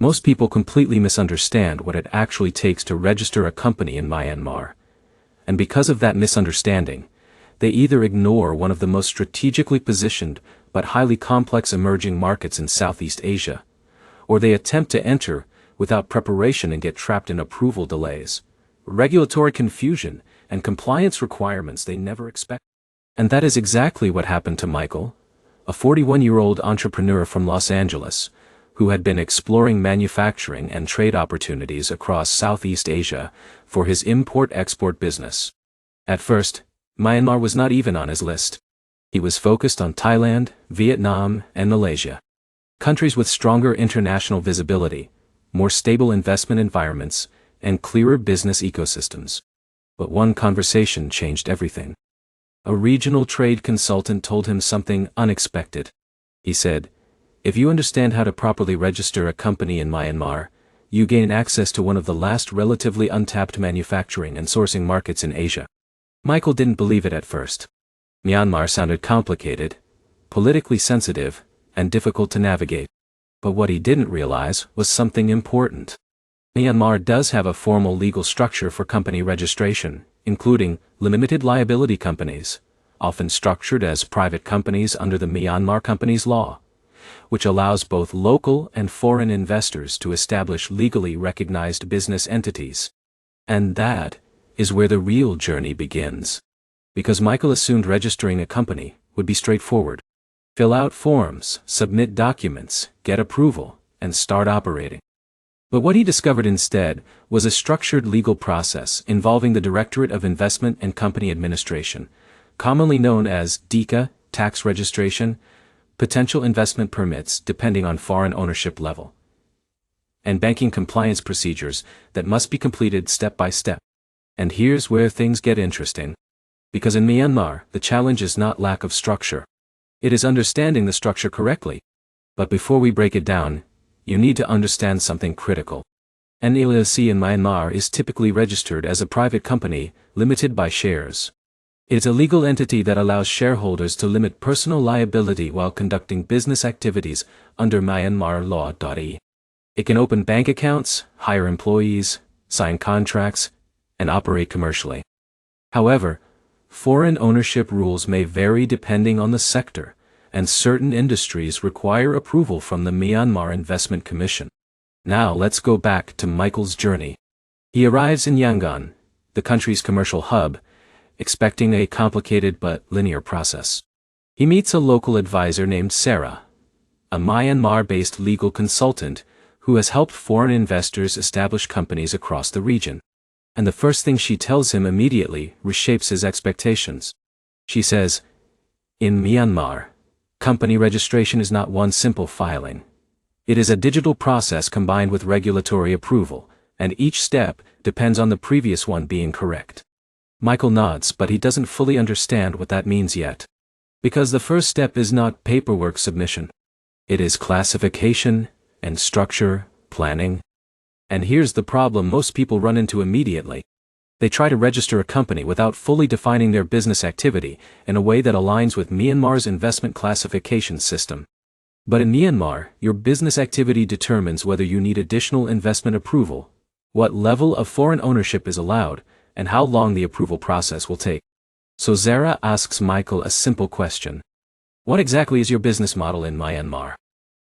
Most people completely misunderstand what it actually takes to register a company in Myanmar. And because of that misunderstanding, they either ignore one of the most strategically positioned but highly complex emerging markets in Southeast Asia, or they attempt to enter without preparation and get trapped in approval delays, regulatory confusion, and compliance requirements they never expect. And that is exactly what happened to Michael, a 41-year-old entrepreneur from Los Angeles, who had been exploring manufacturing and trade opportunities across Southeast Asia for his import-export business. At first, Myanmar was not even on his list. He was focused on Thailand, Vietnam, and Malaysia. Countries with stronger international visibility, more stable investment environments, and clearer business ecosystems. But one conversation changed everything. A regional trade consultant told him something unexpected. He said, "If you understand how to properly register a company in Myanmar, you gain access to one of the last relatively untapped manufacturing and sourcing markets in Asia." Michael didn't believe it at first. Myanmar sounded complicated, politically sensitive, and difficult to navigate. But what he didn't realize was something important. Myanmar does have a formal legal structure for company registration, including limited liability companies, often structured as private companies under the Myanmar Companies Law, which allows both local and foreign investors to establish legally recognized business entities. And that is where the real journey begins. Because Michael assumed registering a company would be straightforward. Fill out forms, submit documents, get approval, and start operating. But what he discovered instead was a structured legal process involving the Directorate of Investment and Company Administration, commonly known as DICA, tax registration, potential investment permits depending on foreign ownership level, and banking compliance procedures that must be completed step by step. And here's where things get interesting. Because in Myanmar, the challenge is not lack of structure. It is understanding the structure correctly. But before we break it down, you need to understand something critical. An LLC in Myanmar is typically registered as a private company, limited by shares. It's a legal entity that allows shareholders to limit personal liability while conducting business activities under Myanmar law. It can open bank accounts, hire employees, sign contracts, and operate commercially. However, foreign ownership rules may vary depending on the sector, and certain industries require approval from the Myanmar Investment Commission. Now let's go back to Michael's journey. He arrives in Yangon, the country's commercial hub, expecting a complicated but linear process. He meets a local advisor named Sarah, a Myanmar-based legal consultant who has helped foreign investors establish companies across the region. And the first thing she tells him immediately reshapes his expectations. She says, "In Myanmar, company registration is not one simple filing. It is a digital process combined with regulatory approval, and each step depends on the previous one being correct." Michael nods, but he doesn't fully understand what that means yet. Because the first step is not paperwork submission. It is classification and structure planning. And here's the problem most people run into immediately. They try to register a company without fully defining their business activity in a way that aligns with Myanmar's investment classification system. But in Myanmar, your business activity determines whether you need additional investment approval, what level of foreign ownership is allowed, and how long the approval process will take. So Zara asks Michael a simple question. "What exactly is your business model in Myanmar?"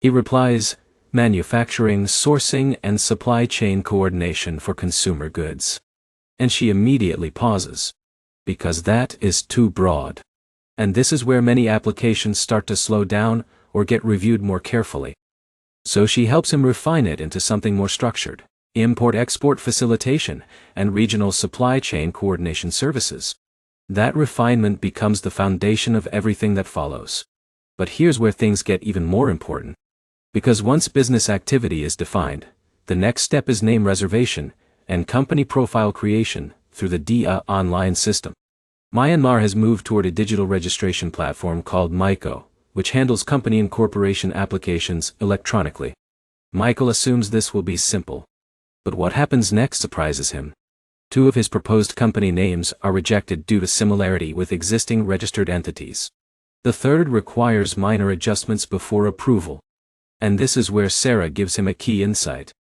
He replies, "Manufacturing, sourcing, and supply chain coordination for consumer goods." And she immediately pauses. Because that is too broad. And this is where many applications start to slow down or get reviewed more carefully. So she helps him refine it into something more structured: import-export facilitation and regional supply chain coordination services. That refinement becomes the foundation of everything that follows. But here's where things get even more important. Because once business activity is defined, the next step is name reservation and company profile creation through the DIA online system. Myanmar has moved toward a digital registration platform called MyCo, which handles company and corporation applications electronically. Michael assumes this will be simple. But what happens next surprises him. 2 of his proposed company names are rejected due to similarity with existing registered entities. The third requires minor adjustments before approval. And this is where Sarah gives him a key insight.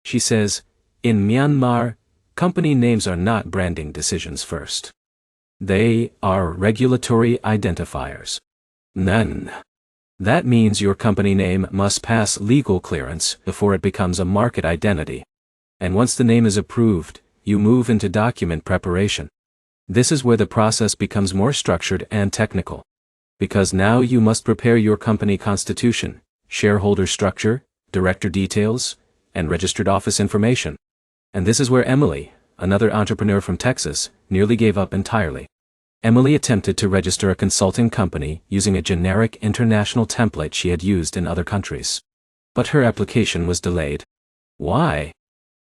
She says, in Myanmar, company names are not branding decisions first. They are regulatory identifiers. None. That means your company name must pass legal clearance before it becomes a market identity. And once the name is approved, you move into document preparation. This is where the process becomes more structured and technical. Because now you must prepare your company constitution, shareholder structure, director details, and registered office information. And this is where Emily, another entrepreneur from Texas, nearly gave up entirely. Emily attempted to register a consulting company using a generic international template she had used in other countries. But her application was delayed. Why?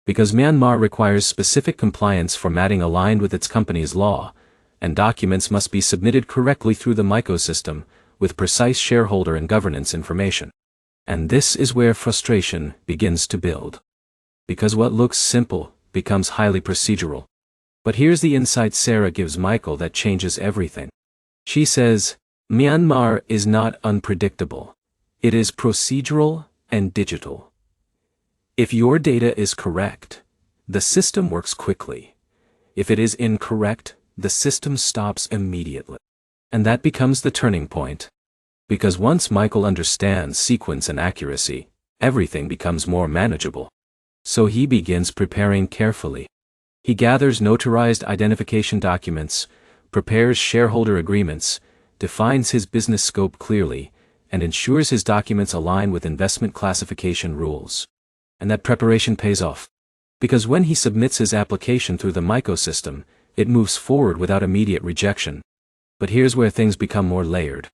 Because Myanmar requires specific compliance formatting aligned with its company's law, and documents must be submitted correctly through the MICO system, with precise shareholder and governance information. And this is where frustration begins to build. Because what looks simple becomes highly procedural. But here's the insight Sarah gives Michael that changes everything. She says, Myanmar is not unpredictable. It is procedural and digital. If your data is correct, the system works quickly. If it is incorrect, the system stops immediately. And that becomes the turning point. Because once Michael understands sequence and accuracy, everything becomes more manageable. So he begins preparing carefully. He gathers notarized identification documents, prepares shareholder agreements, defines his business scope clearly, and ensures his documents align with investment classification rules. And that preparation pays off. Because when he submits his application through the MICO system, it moves forward without immediate rejection. But here's where things become more layered.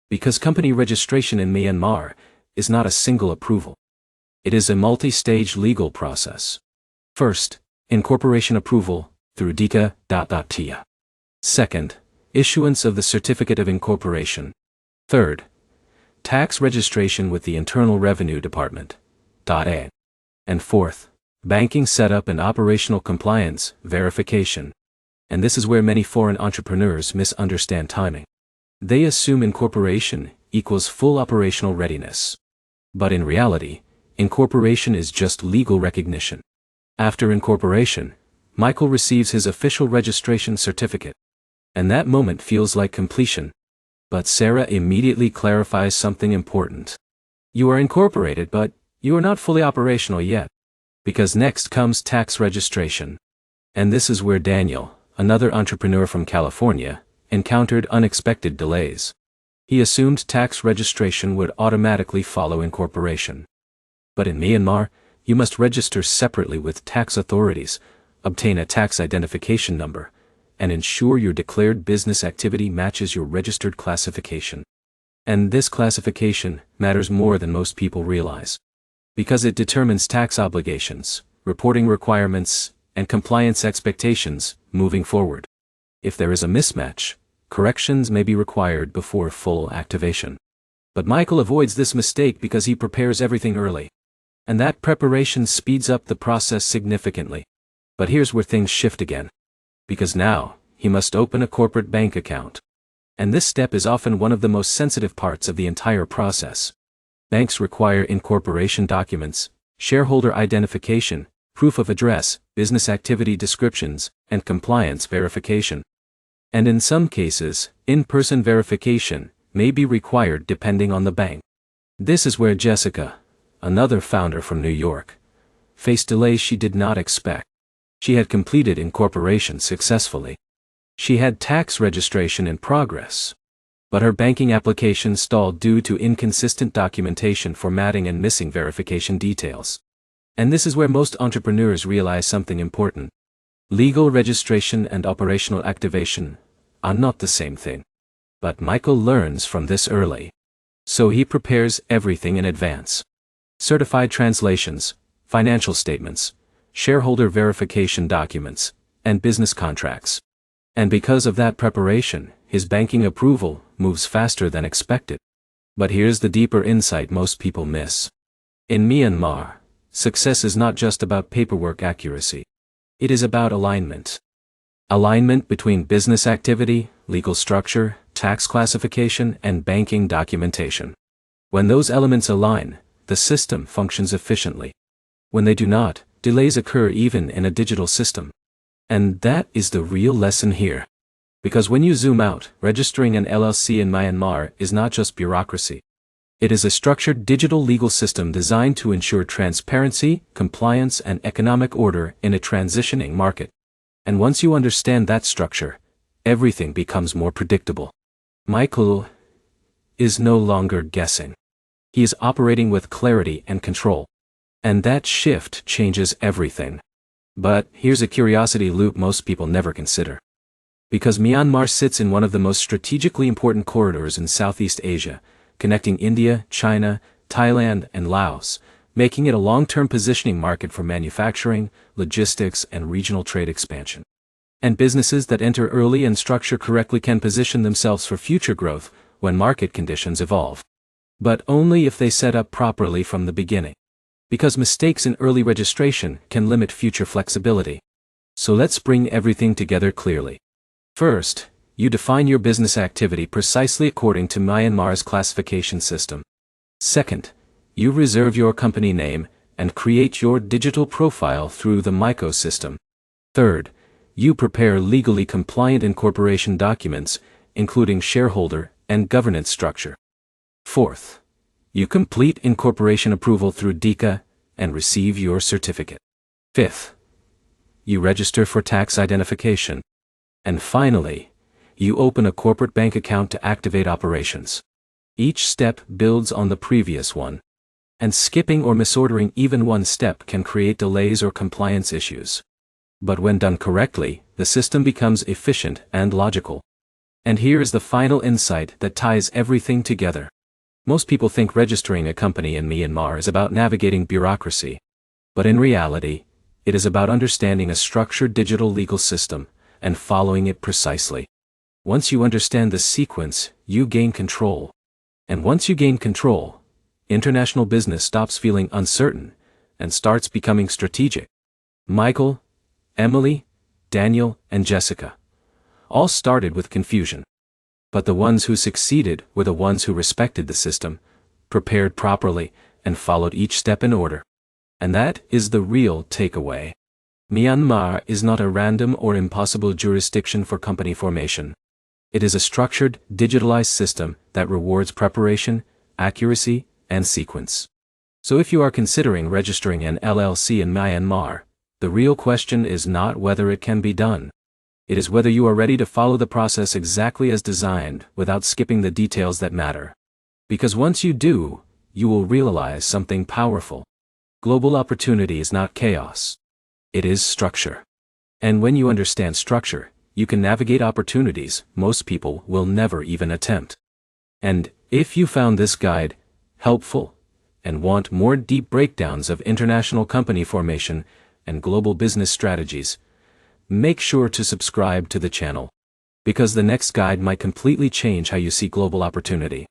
Because company registration in Myanmar is not a single approval. It is a multi-stage legal process. First, incorporation approval through DICA.tia. Second, issuance of the certificate of incorporation. Third, tax registration with the Internal Revenue Department. .a. And fourth, banking setup and operational compliance verification. And this is where many foreign entrepreneurs misunderstand timing. They assume incorporation equals full operational readiness. But in reality, incorporation is just legal recognition. After incorporation, Michael receives his official registration certificate. And that moment feels like completion. But Sarah immediately clarifies something important. You are incorporated, but you are not fully operational yet. Because next comes tax registration. And this is where Daniel, another entrepreneur from California, encountered unexpected delays. He assumed tax registration would automatically follow incorporation. But in Myanmar, you must register separately with tax authorities, obtain a tax identification number, and ensure your declared business activity matches your registered classification. And this classification matters more than most people realize. Because it determines tax obligations, reporting requirements, and compliance expectations moving forward. If there is a mismatch, corrections may be required before full activation. But Michael avoids this mistake because he prepares everything early. And that preparation speeds up the process significantly. But here's where things shift again. Because now, he must open a corporate bank account. And this step is often one of the most sensitive parts of the entire process. Banks require incorporation documents, shareholder identification, proof of address, business activity descriptions, and compliance verification. And in some cases, in-person verification may be required depending on the bank. This is where Jessica, another founder from New York, faced delays she did not expect. She had completed incorporation successfully. She had tax registration in progress. But her banking application stalled due to inconsistent documentation formatting and missing verification details. And this is where most entrepreneurs realize something important. Legal registration and operational activation are not the same thing. But Michael learns from this early. So he prepares everything in advance. Certified translations, financial statements, shareholder verification documents, and business contracts. And because of that preparation, his banking approval moves faster than expected. But here's the deeper insight most people miss. In Myanmar, success is not just about paperwork accuracy. It is about alignment. Alignment between business activity, legal structure, tax classification, and banking documentation. When those elements align, the system functions efficiently. When they do not, delays occur even in a digital system. And that is the real lesson here. Because when you zoom out, registering an LLC in Myanmar is not just bureaucracy. It is a structured digital legal system designed to ensure transparency, compliance, and economic order in a transitioning market. And once you understand that structure, everything becomes more predictable. Michael is no longer guessing. He is operating with clarity and control. And that shift changes everything. But here's a curiosity loop most people never consider. Because Myanmar sits in one of the most strategically important corridors in Southeast Asia, connecting India, China, Thailand, and Laos, making it a long-term positioning market for manufacturing, logistics, and regional trade expansion. And businesses that enter early and structure correctly can position themselves for future growth when market conditions evolve. But only if they set up properly from the beginning. Because mistakes in early registration can limit future flexibility. So let's bring everything together clearly. First, you define your business activity precisely according to Myanmar's classification system. Second, you reserve your company name and create your digital profile through the MICO system. Third, you prepare legally compliant incorporation documents, including shareholder and governance structure. Fourth, you complete incorporation approval through DICA and receive your certificate. Fifth, you register for tax identification. And finally, you open a corporate bank account to activate operations. Each step builds on the previous one. And skipping or misordering even one step can create delays or compliance issues. But when done correctly, the system becomes efficient and logical. And here is the final insight that ties everything together. Most people think registering a company in Myanmar is about navigating bureaucracy. But in reality, it is about understanding a structured digital legal system and following it precisely. Once you understand the sequence, you gain control. And once you gain control, international business stops feeling uncertain and starts becoming strategic. Michael, Emily, Daniel, and Jessica all started with confusion. But the ones who succeeded were the ones who respected the system, prepared properly, and followed each step in order. And that is the real takeaway. Myanmar is not a random or impossible jurisdiction for company formation. It is a structured, digitalized system that rewards preparation, accuracy, and sequence. So if you are considering registering an LLC in Myanmar, the real question is not whether it can be done. It is whether you are ready to follow the process exactly as designed without skipping the details that matter. Because once you do, you will realize something powerful. Global opportunity is not chaos. It is structure. And when you understand structure, you can navigate opportunities most people will never even attempt. And if you found this guide helpful and want more deep breakdowns of international company formation and global business strategies, make sure to subscribe to the channel. Because the next guide might completely change how you see global opportunity.